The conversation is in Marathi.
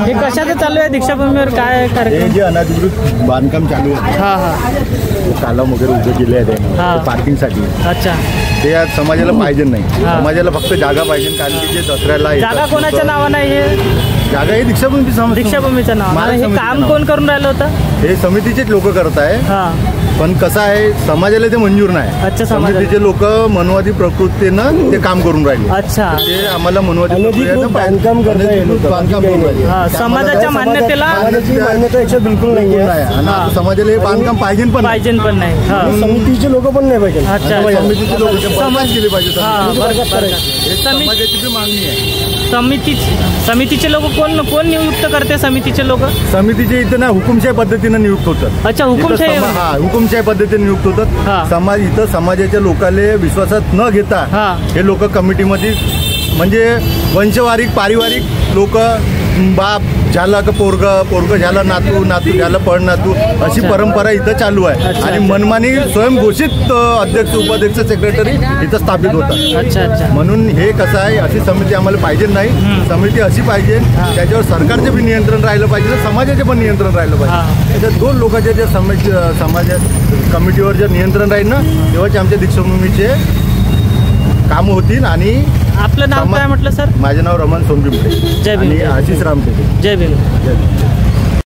हे कशाचं चालू आहे दीक्षाभूमीवर, काय कार्यक्रम? जे अनधिकृत बांधकाम चालू आहे, हां हां, कालम वगैरे उभे केले आहेत पार्किंगसाठी. अच्छा, ते आज समाजाला पाहिजे नाही. समाजाला फक्त जागा पाहिजे, कारण की जे दसऱ्याला जागा कोणाच्या नावानं आहे? हे जागा ही दीक्षाभूमीचं नाव. हे काम कोण करून राहिलं होतं? हे समितीचेच लोक करत आहे. हां, पण कसं आहे, समाजाला ते मंजूर नाही. अच्छा, समितीचे लोक मनवादी प्रकृतीनं ते काम करून राहिले. अच्छा, ते आम्हाला मनवादी बांधकाम समाजाच्या मान्यतेला मान्यता बिलकुल नाही आहे. आणि समाजाला हे बांधकाम पाहिजे पण नाही. समितीचे लोक पण नाही पाहिजे. अच्छा, समितीचे लोक समाज केले पाहिजे. समाजाची मागणी आहे. समितीचे लोक कोण नियुक्त करते? समितीचे लोक समितीचे इथं ना हुकुमशाही पद्धतीने नियुक्त होतात. अच्छा, हुकुमशाही पद्धतीने नियुक्त होतात. समाज इथं समाजाच्या लोकांना विश्वासात न घेता हे लोक कमिटीमध्ये, म्हणजे वंशवारिक पारिवारिक लोक, बाप झाला का पोरग झालं नातू झालं पडनातू, अशी परंपरा इथं चालू आहे. आणि मनमानी स्वयंघोषित अध्यक्ष उपाध्यक्ष सेक्रेटरी इथं स्थापित होतात. अच्छा, म्हणून हे कसं आहे, अशी समिती आम्हाला पाहिजे नाही. समिती अशी पाहिजे त्याच्यावर सरकारचे पण नियंत्रण राहिलं पाहिजे, समाजाचे पण नियंत्रण राहिलं पाहिजे. त्याच्यात दोन लोकांच्या जे समाजात कमिटीवर जर नियंत्रण राहील ना, तेव्हाच आमच्या दीक्षाभूमीचे कामं होतील. आणि आपलं नाव काय म्हटलं सर? माझे नाव रमण सोनबिंबळे. जय भीम. आणि आशिष रामटेके. जय भीम.